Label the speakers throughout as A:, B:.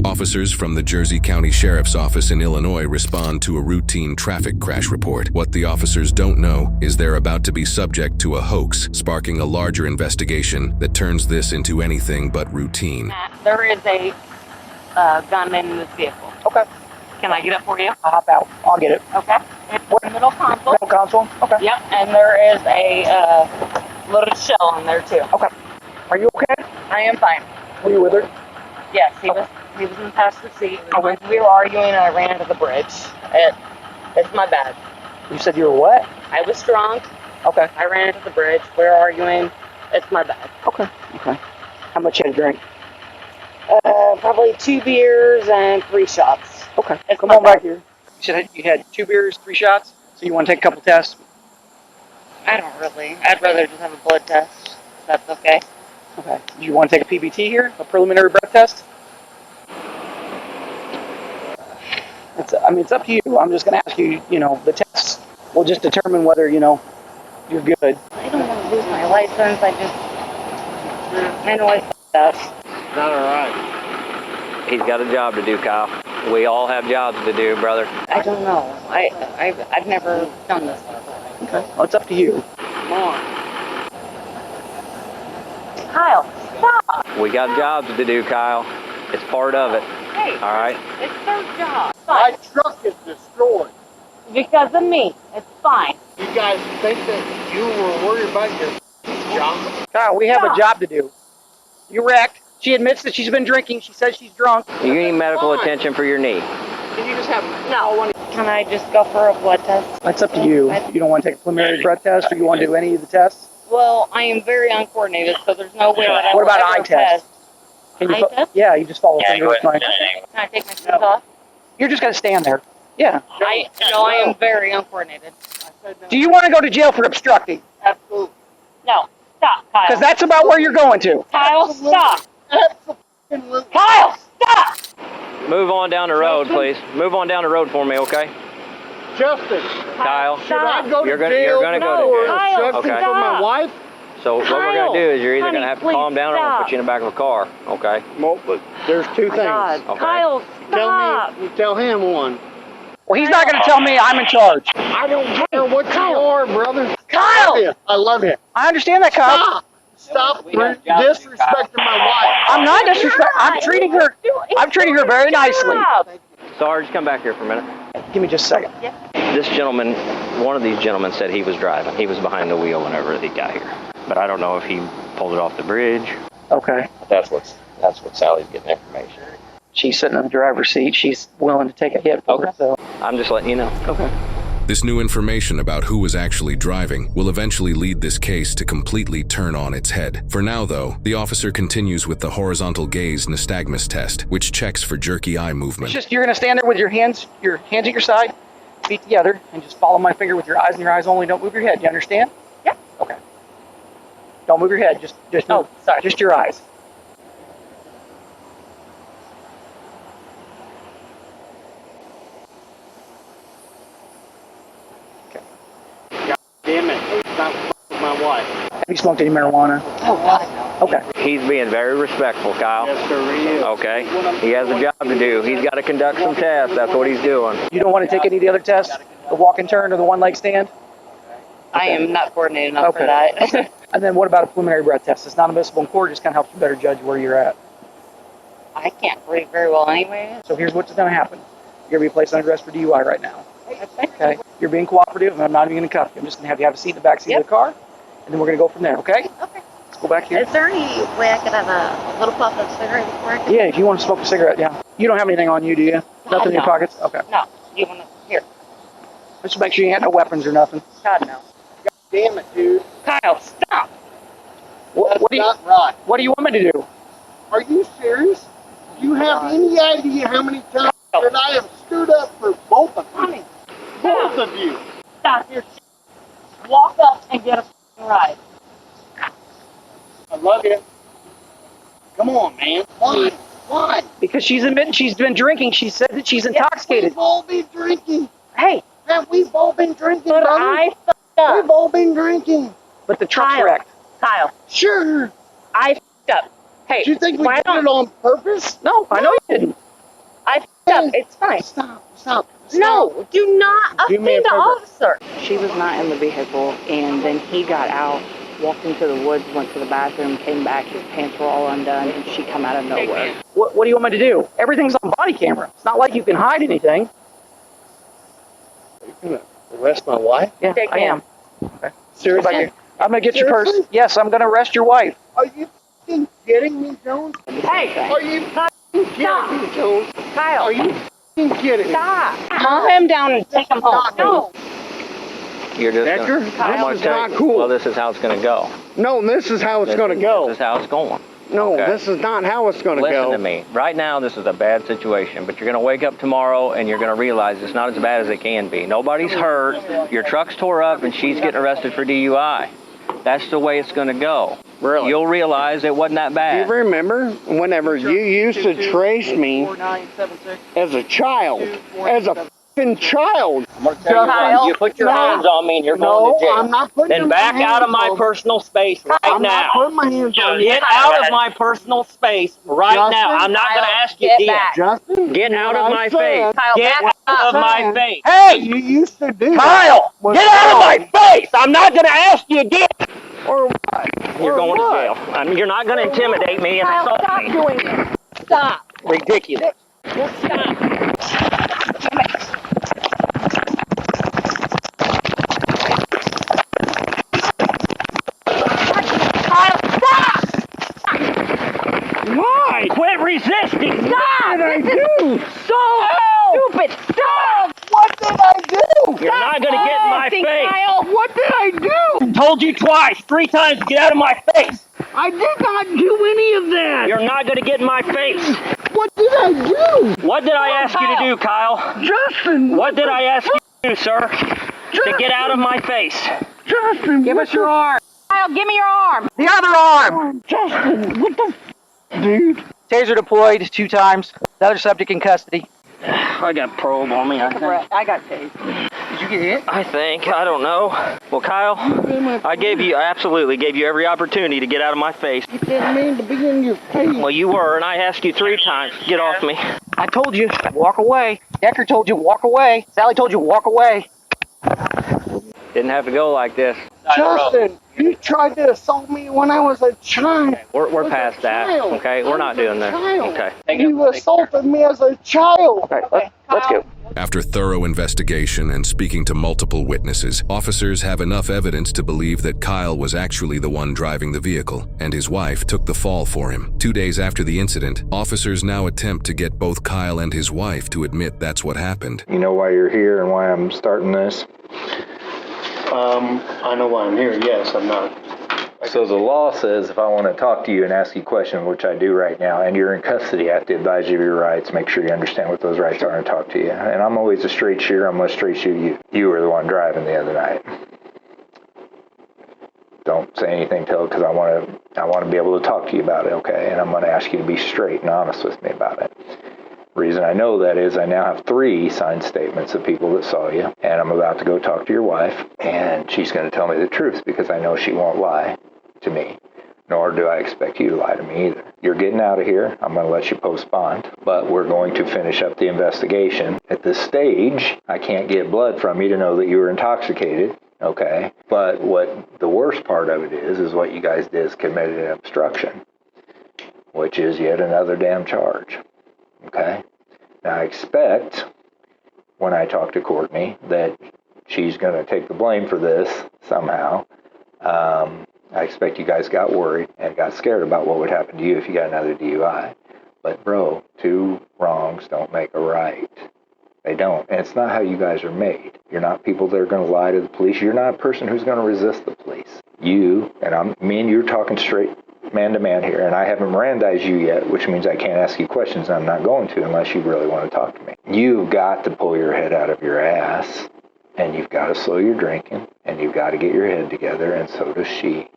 A: Officers from the Jersey County Sheriff's Office in Illinois respond to a routine traffic crash report. What the officers don't know is they're about to be subject to a hoax, sparking a larger investigation that turns this into anything but routine.
B: There is a gunman in this vehicle.
C: Okay.
B: Can I get it for you?
C: I'll hop out. I'll get it.
B: Okay. It's the middle console.
C: Middle console? Okay.
B: Yep, and there is a loaded shell in there too.
C: Okay. Are you okay?
B: I am fine.
C: Were you with her?
B: Yes, he was in the passenger seat.
C: Okay.
B: We were arguing and I ran into the bridge. It's my bad.
C: You said you were what?
B: I was drunk.
C: Okay.
B: I ran into the bridge. We were arguing. It's my bad.
C: Okay. Okay. How much you had to drink?
B: Probably 2 beers and 3 shots.
C: Okay.
B: It's
C: Come
B: my
C: on
B: bad.
C: back here. You said you had 2 beers, 3 shots? So you want to take a couple tests?
B: I don't really. I'd rather just have a blood test. That's okay.
C: Okay. Do you want to take a PBT here? A preliminary breath test? It's up to you. I'm just going to ask you, the tests will just determine whether, you're good.
B: I don't want to lose my license. I know I f***ed up.
D: Not alright.
E: He's got a job to do, Kyle. We all have jobs to do, brother.
B: I don't know. I've never done this before.
C: Okay. Well, it's up to you.
B: Come on. Kyle, stop!
E: We got jobs to do, Kyle. It's part of it.
B: Hey,
E: all right?
B: It's their job.
D: My truck is destroyed.
B: Because of me. It's fine.
D: You guys think that you were worried about your job?
C: Kyle, we have a job to do. You wrecked. She admits that she's been drinking. She says she's drunk.
E: You need medical attention for your knee.
D: Can you just have
B: No. Can I just go for a blood test?
C: That's up to you. You don't want to take a preliminary breath test, or you want to do any of the tests?
B: Well, I am very uncoordinated, so there's no way that I
C: What about
B: will
C: eye
B: ever
C: test? Can you
B: Eye test?
C: Yeah, you just follow through with mine.
B: Can I take my shoes off?
C: You're just going to stand there. Yeah.
B: I am very uncoordinated.
C: Do you want to go to jail for obstructing?
B: Absolutely. No. Stop, Kyle.
C: Because that's about where you're going to.
B: Kyle, stop. Kyle, stop!
E: Move on down the road, please. Move on down the road for me, okay?
D: Justice.
E: Kyle,
D: Should I go to
E: you're
D: jail
E: gonna go to
D: for
E: jail.
B: Kyle,
D: obstruction
E: Okay.
D: for my wife?
E: So what we're
B: Kyle,
E: gonna do is you're either
B: honey,
E: gonna have to
B: please
E: calm down or I'm gonna
B: stop.
E: put you in the back of a car, okay?
D: Well, but there's two things.
B: God.
E: Okay.
B: Kyle, stop.
D: Tell him one.
C: Well, he's not going to tell me I'm in charge.
D: I don't care what you are, brother.
C: Kyle!
D: I love you.
C: I understand that, Kyle.
D: Stop disrespecting my wife.
C: I'm not disrespecting. I'm treating her very nicely.
E: Sarge, come back here for a minute.
C: Give me just a second.
E: This gentleman, one of these gentlemen said he was driving. He was behind the wheel whenever he got here. But I don't know if he pulled it off the bridge.
C: Okay.
E: That's what Sally's getting information.
C: She's sitting in the driver's seat. She's willing to take a hit for it, so.
E: I'm just letting you know.
C: Okay.
A: This new information about who was actually driving will eventually lead this case to completely turn on its head. For now, though, the officer continues with the horizontal gaze nystagmus test, which checks for jerky eye movement.
C: It's just you're going to stand there with your hands at your side, feet together, and just follow my finger with your eyes and your eyes only. Don't move your head. You understand?
B: Yeah.
C: Okay. Don't move your head. Just move.
B: Sorry.
C: Just your eyes.
D: Damn it. Stop with my wife.
C: Have you smoked any marijuana?
B: Oh, God.
C: Okay.
E: He's being very respectful, Kyle.
D: Yes, sir, he is.
E: Okay? He has a job to do. He's got to conduct some tests. That's what he's doing.
C: You don't want to take any of the other tests? The walk and turn or the one leg stand?
B: I am not coordinated enough for that.
C: And then what about a preliminary breath test? It's not admissible in court. Just kind of helps you better judge where you're at.
B: I can't breathe very well anyway.
C: So here's what's going to happen. You're going to be placed under arrest for DUI right now. Okay? You're being cooperative, and I'm not even going to cuff you. I'm just going to have a seat in the back seat of the car, and then we're going to go from there, okay?
B: Okay.
C: Let's go back here.
B: Is there any way I could have a little puff of cigarette before I
C: Yeah, if you want to smoke a cigarette, yeah. You don't have anything on you, do you? Nothing in your
B: no.
C: pockets? Okay.
B: No. You want to? Here.
C: Just make sure you ain't no weapons or nothing.
B: God, no.
D: Damn it, dude.
B: Kyle, stop.
C: What do you
D: Not right.
C: What do you want me to do?
D: Are you serious? Do you have any idea how many times that I have stood up for both of you?
B: Honey,
D: Both of you.
B: stop your shit. Walk up and get a f***ing ride.
D: I love you. Come on, man. Why? Why?
C: Because she's admitting she's been drinking. She said that she's intoxicated.
D: We've all been drinking.
C: Hey,
D: Have we all been drinking,
B: But
D: brother?
B: I f***ed up.
D: We've all been drinking.
C: but the truck's
B: Kyle.
C: wrecked.
B: Kyle,
D: Sure.
B: I f***ed up. Hey,
D: Do you think we
B: why
D: did
B: don't
D: it on purpose?
C: No, I know you didn't.
B: It's fine.
D: Stop.
B: No, do not
D: Do me a
B: offend the
D: favor.
B: officer.
F: She was not in the vehicle, and then he got out, walked into the woods, went to the bathroom, came back, his pants were all undone, and she come out of nowhere.
C: What do you want me to do? Everything's on body camera. It's not like you can hide anything.
D: You gonna arrest my wife?
C: Yeah,
B: Take
C: I am.
D: Seriously?
C: I'm gonna get your purse.
D: Seriously?
C: Yes, I'm gonna arrest your wife.
D: Are you f***ing kidding me, Jones?
B: Hey,
D: Are you f***ing kidding me, Jones?
B: Kyle,
D: Are you f***ing kidding me?
B: stop. Calm him down and take him home. No.
E: You're just
D: Edgar,
E: gonna,
D: this
E: I'm gonna
D: is
E: tell
D: not
E: you-
D: cool.
E: Well, this is how it's going to go.
D: No, this is how it's gonna go.
E: This is how it's going.
D: No,
E: Okay.
D: this is not how it's gonna
E: Listen
D: go.
E: to me. Right now, this is a bad situation, but you're going to wake up tomorrow and you're going to realize it's not as bad as it can be. Nobody's hurt. Your truck's tore up and she's getting arrested for DUI. That's the way it's going to go.
D: Really?
E: You'll realize it wasn't that
D: Do
E: bad.
D: you remember whenever you used to trace me as a child? As a f***ing child.
E: I'm going to tell
B: Kyle,
E: you put your
D: no.
E: hands on me and you're
D: No,
E: going to jail.
D: I'm not putting
E: Then back out of my
D: hands on-
E: personal space right
D: I'm
E: now.
D: not putting my hands on you.
E: Get out of my personal space right
D: Justin,
E: now. I'm not going to ask you
B: Get
E: again.
B: back.
D: Justin,
E: Get out
D: what
E: of
D: I
E: my
D: said,
E: face.
B: Kyle,
E: Get
B: back
E: out of my
D: saying-
E: face.
C: Hey,
D: You used to do
C: Kyle,
D: that.
E: Get out of my face! I'm not going to ask you again.
D: Or what?
E: You're
D: Or
E: going
D: what?
E: to jail. You're not going to intimidate me and
B: Kyle,
E: assault
B: stop
E: me.
B: doing it. Stop.
E: Ridiculous.
B: Just stop. Kyle, stop.
E: Why? Quit resisting.
B: Stop.
D: What did I
B: This
D: do?
B: is so stupid. Stop.
D: What did I do?
E: You're not going to get in my
B: Think,
E: face.
B: Kyle.
D: What did I do?
E: Told you twice, 3 times to get out of my face.
D: I did not do any of that.
E: You're not going to get in my face.
D: What did I do?
E: What did I ask you to do, Kyle?
D: Justin,
E: What did I ask you to do, sir? To get out of my face.
D: Justin,
C: give us your arm.
B: Kyle, give me your arm.
C: The other arm.
D: Justin, what the dude?
C: Taser deployed 2 times. The other subject in custody.
E: I got probe on me, I think.
B: I got tased.
C: Did you get hit?
E: I think. I don't know. Well, Kyle, I absolutely gave you every opportunity to get out of my face.
D: You didn't mean to be in your face.
E: Well, you were, and I asked you 3 times. Get off me.
C: I told you, walk away. Decker told you, walk away. Sally told you, walk away.
E: Didn't have to go like this.
D: Justin, you tried to assault me when I was a child.
E: We're past that.
D: Child.
E: Okay, we're not doing this.
D: Child.
E: Okay.
D: You assaulted me as a child.
C: Okay, let's go.
A: After thorough investigation and speaking to multiple witnesses, officers have enough evidence to believe that Kyle was actually the one driving the vehicle, and his wife took the fall for him. 2 days after the incident, officers now attempt to get both Kyle and his wife to admit that's what happened.
G: You know why you're here and why I'm starting this?
H: I know why I'm here. Yes, I'm not.
G: So the law says if I want to talk to you and ask you questions, which I do right now, and you're in custody, I have to advise you of your rights, make sure you understand what those rights are and talk to you. And I'm always a straight shooter. I'm going to straight shoot you. You were the one driving the other night. Don't say anything till because I want to be able to talk to you about it, okay? And I'm going to ask you to be straight and honest with me about it. Reason I know that is I now have 3 signed statements of people that saw you, and I'm about to go talk to your wife, and she's going to tell me the truth because I know she won't lie to me, nor do I expect you to lie to me either. You're getting out of here. I'm going to let you post bond, but we're going to finish up the investigation. At this stage, I can't get blood from you to know that you were intoxicated, okay? But what the worst part of it is what you guys did is committed an obstruction, which is yet another damn charge. Okay? Now, I expect, when I talk to Courtney, that she's going to take the blame for this somehow. I expect you guys got worried and got scared about what would happen to you if you got another DUI. But, bro, 2 wrongs don't make a right. They don't. And it's not how you guys are made. You're not people that are going to lie to the police. You're not a person who's going to resist the police. You, and me and you are talking straight man-to-man here, and I haven't Mirandized you yet, which means I can't ask you questions, and I'm not going to unless you really want to talk to me. You've got to pull your head out of your ass, and you've got to slow your drinking, and you've got to get your head together, and so does she.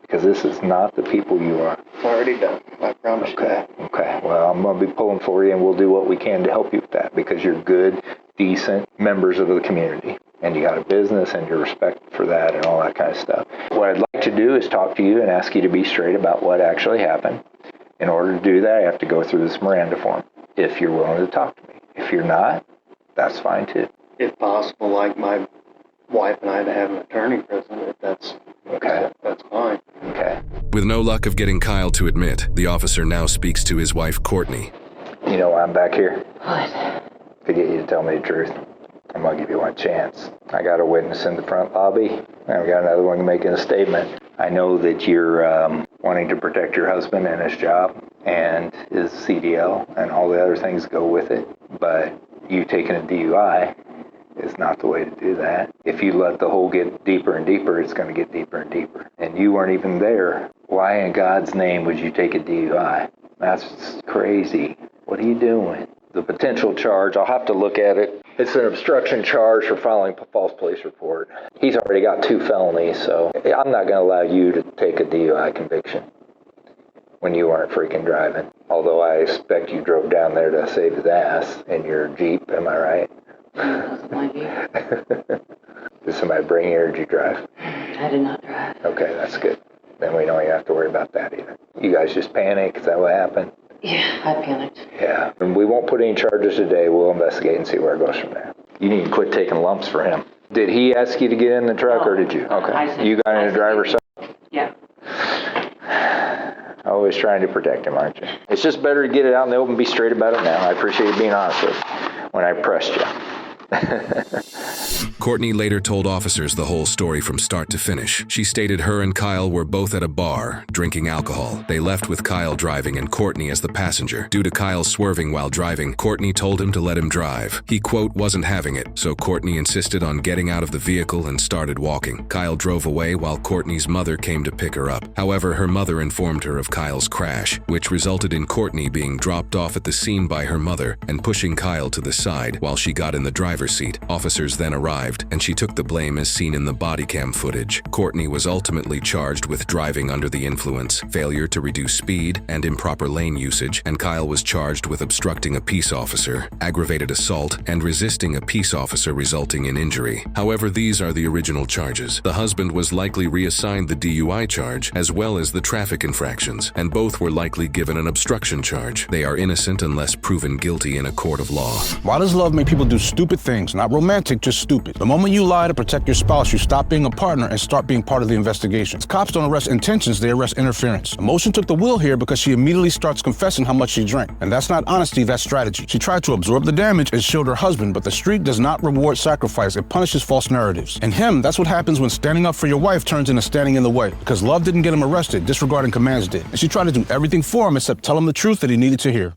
G: Because this is not the people you are.
H: It's already done. I promise you that.
G: Okay. Well, I'm going to be pulling for you, and we'll do what we can to help you with that, because you're good, decent members of the community. And you got a business and your respect for that and all that kind of stuff. What I'd like to do is talk to you and ask you to be straight about what actually happened. In order to do that, I have to go through this Miranda form, if you're willing to talk to me. If you're not, that's fine too.
H: If possible, like my wife and I to have an attorney present, if that's fine.
G: Okay.
A: With no luck of getting Kyle to admit, the officer now speaks to his wife, Courtney.
G: You know why I'm back here?
B: What?
G: To get you to tell me the truth. I'm gonna give you one chance. I got a witness in the front lobby, and I've got another one making a statement. I know that you're wanting to protect your husband and his job and his CDL and all the other things that go with it, but you taking a DUI is not the way to do that. If you let the hole get deeper and deeper, it's going to get deeper and deeper. And you weren't even there. Why in God's name would you take a DUI? That's crazy. What are you doing? The potential charge, I'll have to look at it. It's an obstruction charge for filing a false police report. He's already got 2 felonies, so I'm not going to allow you to take a DUI conviction when you weren't freaking driving. Although I expect you drove down there to save his ass in your Jeep, am I right?
B: That's my view.
G: Did somebody bring you or did you drive?
B: I did not drive.
G: Okay, that's good. Then we don't even have to worry about that either. You guys just panicked? Is that what happened?
B: Yeah, I panicked.
G: Yeah. And we won't put any charges today. We'll investigate and see where it goes from there. You need to quit taking lumps for him. Did he ask you to get in the truck or did you? Okay. You got in the driver's side?
B: Yeah.
G: Always trying to protect him, aren't you? It's just better to get it out in the open and be straight about it now. I appreciate you being honest with me when I pressed you.
A: Courtney later told officers the whole story from start to finish. She stated her and Kyle were both at a bar, drinking alcohol. They left with Kyle driving and Courtney as the passenger. Due to Kyle swerving while driving, Courtney told him to let him drive. He, quote, wasn't having it, so Courtney insisted on getting out of the vehicle and started walking. Kyle drove away while Courtney's mother came to pick her up. However, her mother informed her of Kyle's crash, which resulted in Courtney being dropped off at the scene by her mother and pushing Kyle to the side while she got in the driver's seat. Officers then arrived, and she took the blame as seen in the body cam footage. Courtney was ultimately charged with driving under the influence, failure to reduce speed, and improper lane usage, and Kyle was charged with obstructing a peace officer, aggravated assault, and resisting a peace officer resulting in injury. However, these are the original charges. The husband was likely reassigned the DUI charge as well as the traffic infractions, and both were likely given an obstruction charge. They are innocent unless proven guilty in a court of law.
I: Why does love make people do stupid things? Not romantic, just stupid. The moment you lie to protect your spouse, you stop being a partner and start being part of the investigation. Cops don't arrest intentions, they arrest interference. Emotion took the wheel here because she immediately starts confessing how much she drank. And that's not honesty, that's strategy. She tried to absorb the damage and shield her husband, but the street does not reward sacrifice, it punishes false narratives. And him, that's what happens when standing up for your wife turns into standing in the way. Because love didn't get him arrested, disregarding commands did. And she tried to do everything for him except tell him the truth that he needed to hear.